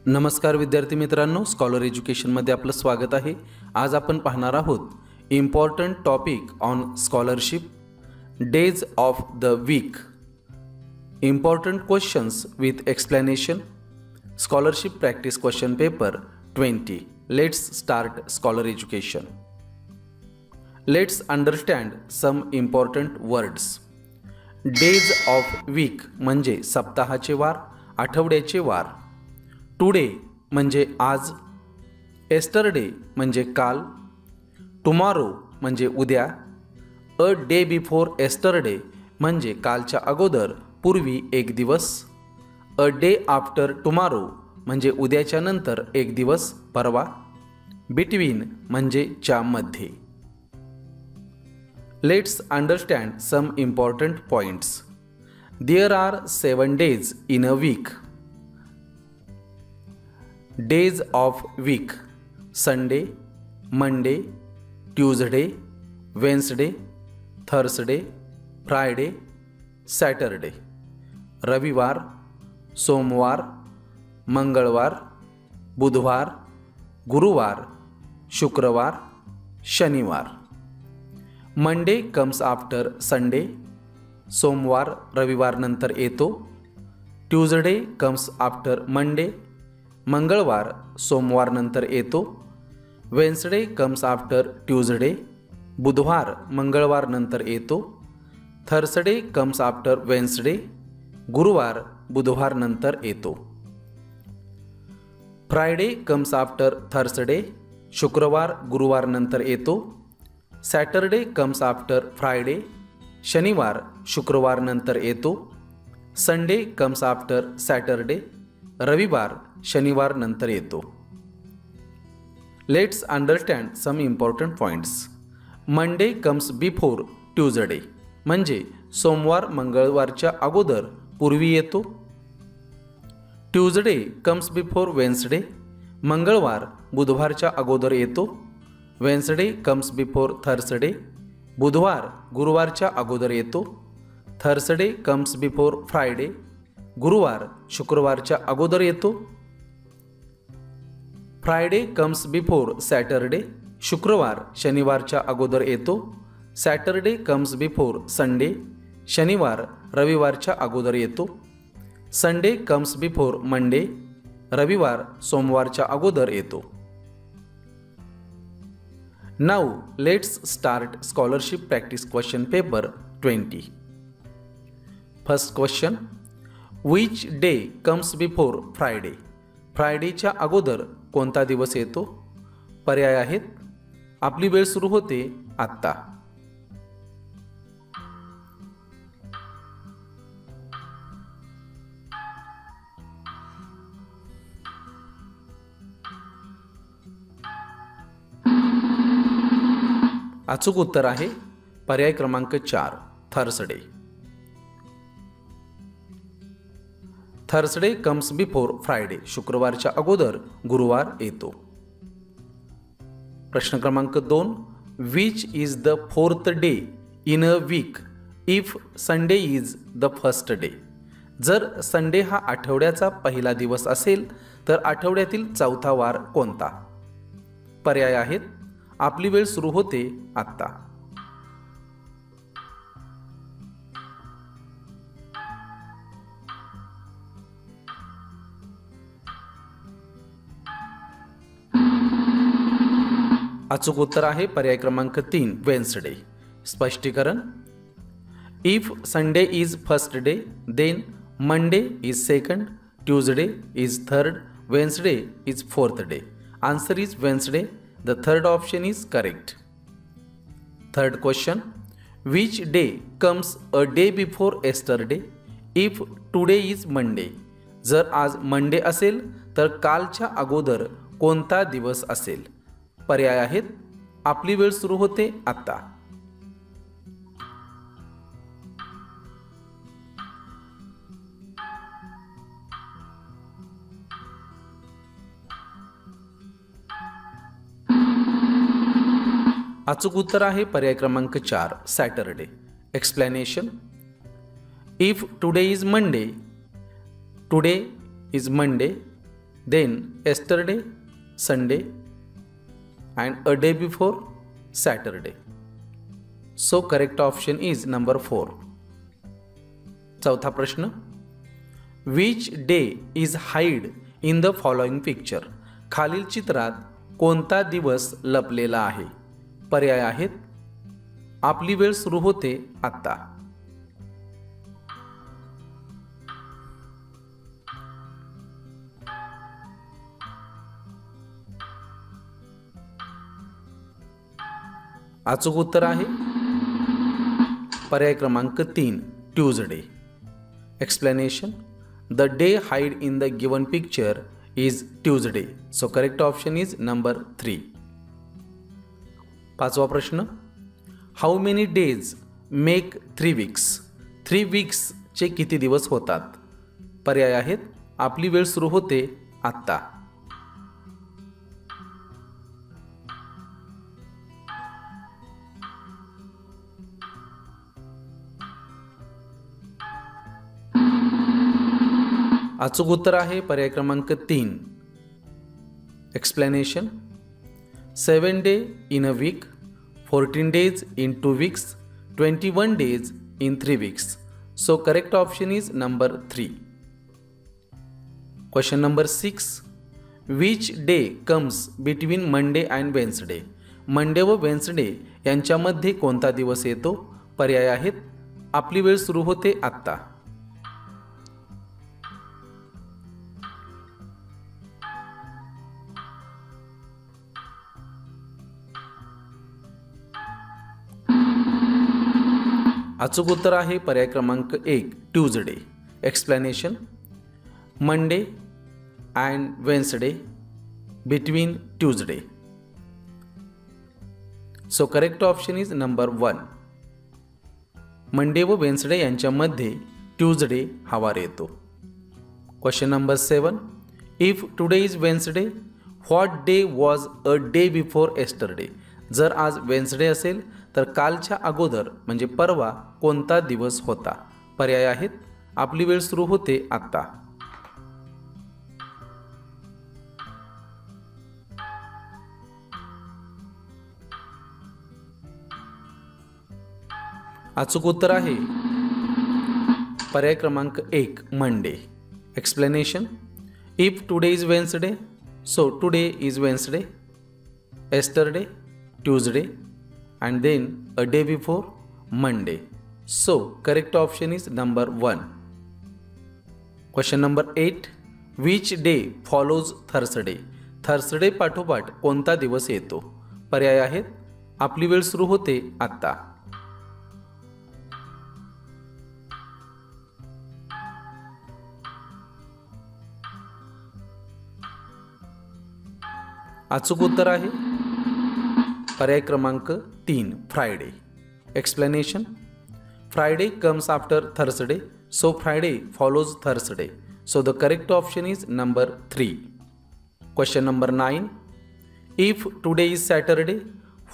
नमस्कार विद्यार्थी मित्रांनो, स्कॉलर एज्युकेशनमध्ये आपलं स्वागत आहे। आज आपण पाहणार आहोत important topic on scholarship, days of the week, important questions with explanation, scholarship practice question paper 20। Let's start scholar education. Let's understand some important words. Days of week म्हणजे सप्ताहाचे वार, आठवड्याचे वार। टुडे म्हणजे आज, एस्टरडे म्हणजे काल, टुमॉरो म्हणजे उद्या, अ डे बिफोर एस्टरडे म्हणजे कालच्या अगोदर, पूर्वी एक दिवस, अ डे आफ्टर टुमॉरो म्हणजे उद्याच्या नंतर एक दिवस, परवा, बिटवीन म्हणजे च्या मध्ये। Let's understand some important points. There are 7 days in a week. Days of week: Sunday, Monday, Tuesday, Wednesday, Thursday, Friday, Saturday. रविवार, सोमवार, मंगळवार, बुधवार, गुरुवार, शुक्रवार, शनिवार। Monday comes after Sunday. सोमवार रविवार नंतर येतो। Tuesday comes after Monday. मंगळवार सोमवार नंतर येतो। Wednesday comes after Tuesday. बुधवार मंगळवार नंतर येतो। Thursday comes after Wednesday. गुरुवार बुधवार नंतर येतो। Friday comes after Thursday. शुक्रवार गुरुवार नंतर येतो। Saturday comes after Friday. शनिवार शुक्रवार नंतर येतो। Sunday comes after Saturday. रविवार शनिवार नंतर येतो। Let's understand some important points. Monday comes before Tuesday म्हणजे सोमवार मंगळवारच्या अगोदर, पूर्वी येतो। ट्यूजडे कम्स बिफोर वेन्सडे, मंगळवार बुधवारच्या अगोदर येतो। वेन्सडे कम्स बिफोर थर्सडे, बुधवार गुरुवारच्या अगोदर येतो। थर्सडे कम्स बिफोर फ्रायडे, गुरुवार शुक्रवारच्या अगोदर येतो। फ्रायडे कम्स बिफोर सॅटरडे, शुक्रवार शनिवारच्या अगोदर येतो। सॅटरडे कम्स बिफोर संडे, शनिवार रविवारच्या अगोदर येतो। संडे कम्स बिफोर मंडे, रविवार सोमवारच्या अगोदर येतो। Now let's start scholarship practice question paper 20। First question: which day comes before Friday? फ्रायडेच्या अगोदर कोणता दिवस येतो? पर्याय आहेत. आपली वेळ सुरू होते आत्ता। अचूक उत्तर आहे पर्याय क्रमांक 4, Thursday. Thursday comes before Friday, शुक्रवारच्या अगोदर गुरुवार येतो। प्रश्न क्रमांक 2: which is the 4th day in a weak if Sunday is the first day? जर संडे हा आठवड्याचा पहिला दिवस असेल तर आठवड्यातील चौथा वार कोणता? पर्याय आहेत. आपली वेळ सुरू होते आत्ता। अचूक उत्तर आहे पर्याय क्रमांक 3, वेन्सडे। स्पष्टीकरण: if Sunday is first day then Monday is second, Tuesday is third, Wednesday is fourth day. Answer is Wednesday. The third option is correct. Third question: which day comes a day before yesterday if today is Monday? जर आज Monday असेल तर कालच्या अगोदर कोणता दिवस असेल? पर्याय आहेत. आपली वेळ सुरू होते आता। अचूक उत्तर आहे पर्याय क्रमांक 4, Saturday. Explanation: if today is Monday, today is Monday, then yesterday, Sunday, and a day before, Saturday. So correct option is number 4. चौथा प्रश्न, which day is hide in the following picture? खालील चित्रात कोणता दिवस लपलेला आहे? पर्याय आहेत, आपली वेळ सुरू होते आता, अचूक उत्तर आहे पर्याय क्रमांक 3 Tuesday. Explanation, the day hide in the given picture is Tuesday. So correct option is number 3. पाचवा प्रश्न, how many days make 3 weeks? 3 वीक्सचे किती दिवस होतात? पर्याय आहेत, आपली वेळ सुरू होते आत्ता, अचूक उत्तर आहे पर्याय क्रमांक 3. Explanation, 7 day in a weak, 14 days in 2 weeks, 21 days in 3 weeks. So correct option is number 3. Question number 6, which day comes between Monday and Wednesday? Monday व वेन्सडे यांच्यामध्ये कोणता दिवस येतो? पर्याय आहेत, आपली वेळ सुरू होते आत्ता, अचूक उत्तर आहे पर्याय क्रमांक 1 Tuesday. Explanation, Monday and Wednesday between Tuesday. So correct option is number 1. Monday व वेन्सडे यांच्यामध्ये ट्यूजडे हा वार येतो. Question number 7, if today is Wednesday, what day was a day before yesterday? जर आज वेन्सडे असेल तर कालच्या अगोदर म्हणजे परवा कोणता दिवस होता? पर्याय आहेत, आपली वेळ सुरू होते आत्ता, अचूक उत्तर आहे पर्याय क्रमांक 1 Monday. Explanation, if today is Wednesday, so today is Wednesday, yesterday Tuesday, and then a day before Monday. So correct option is number 1. Question number 8, which day follows Thursday? Thursday पाठोपाठ कोणता दिवस येतो? पर्याय आहेत, आपली वेळ सुरू होते आत्ता, अचूक उत्तर आहे पर्याय क्रमांक 3 Friday. Explanation, Friday comes after Thursday, so Friday follows Thursday. So the correct option is number 3. Question number 9, if today is Saturday,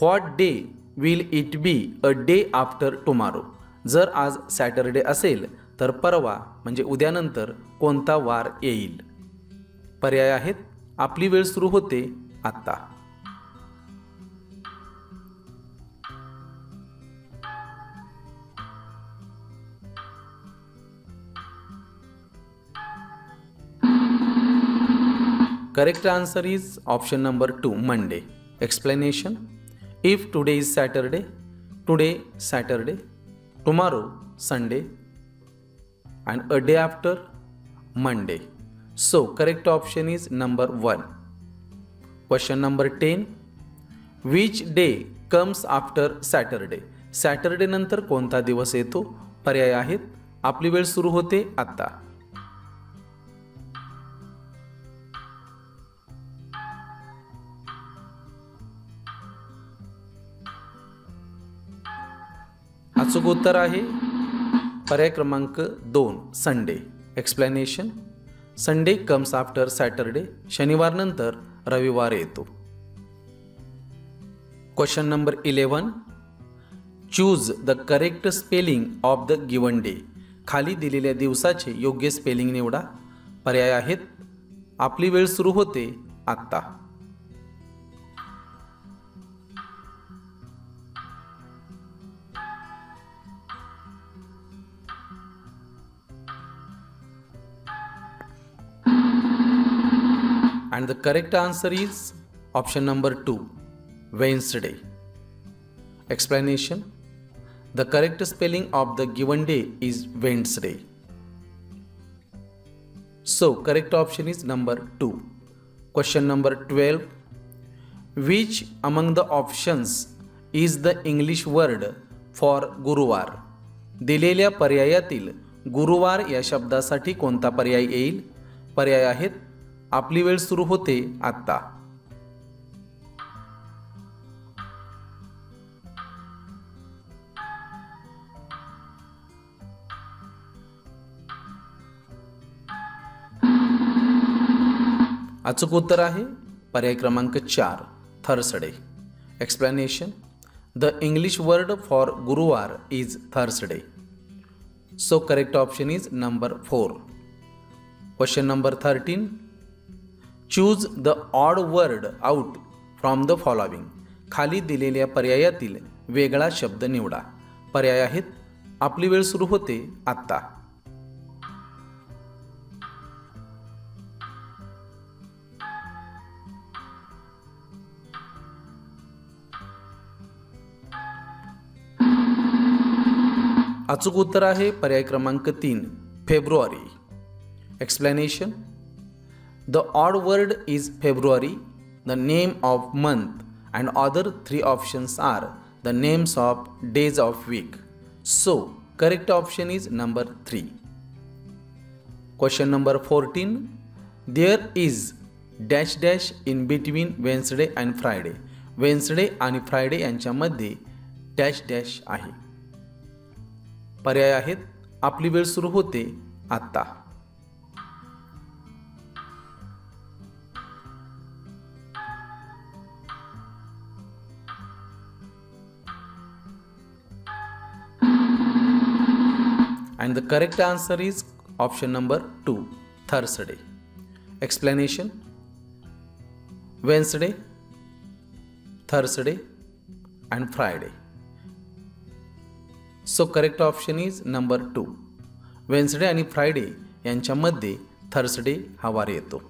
what day will it be a day after tomorrow? जर आज Saturday असेल तर परवा म्हणजे उद्यानंतर कोणता वार येईल? पर्याय आहेत, आपली वेळ सुरू होते आत्ता, correct answer is option number 2 Monday. Explanation, if today is Saturday, today Saturday, tomorrow Sunday, and a day after Monday. So correct option is number 1. Question number 10, which day comes after Saturday? Saturday नंतर कोणता दिवस येतो? पर्याय आहेत, आपली वेळ सुरू होते आता, अचूक उत्तर आहे पर्याय क्रमांक 2 Sunday. Explanation, Sunday comes after Saturday, शनिवार नंतर रविवार येतो. Question number 11, choose the correct spelling of the given day. खाली दिलेल्या दिवसाचे योग्य स्पेलिंग निवडा. पर्याय आहेत आपली वेळ सुरू होते आत्ता. And the correct answer is option number 2, Wednesday. Explanation: the correct spelling of the given day is Wednesday. So correct option is number 2. Question number 12. Which among the options is the English word for गुरुवार? दिलेल्या पर्यायातील गुरुवार या शब्दासाठी कोणता पर्याय येईल? पर्याय आहेत: आपली वेळ सुरू होते आत्ता, अचूक उत्तर आहे पर्याय क्रमांक 4, Thursday. Explanation: the English word for Guruvar is Thursday. So correct option is number 4. Question number 13. Choose the odd word out from the following. खाली दिलेल्या पर्यायातील वेगळा शब्द निवडा. पर्याय आहेत: आपली वेळ सुरू होते आत्ता, अचूक उत्तर आहे पर्याय क्रमांक 3, February. Explanation: the odd word is February, the name of month, and other 3 options are the names of days of week. So correct option is number 3. Question number 14. There is dash dash in between Wednesday and Friday. Wednesday आणि Friday यांच्यामध्ये dash dash आहे. पर्याय आहेत: आपली वेळ सुरू होते आत्ता, and the correct answer is option number 2, Thursday. Explanation: Wednesday, Thursday and Friday. So correct option is number 2. Wednesday आणि Friday यांच्यामध्ये Thursday हा वार येतो.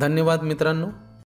धन्यवाद मित्रांनो.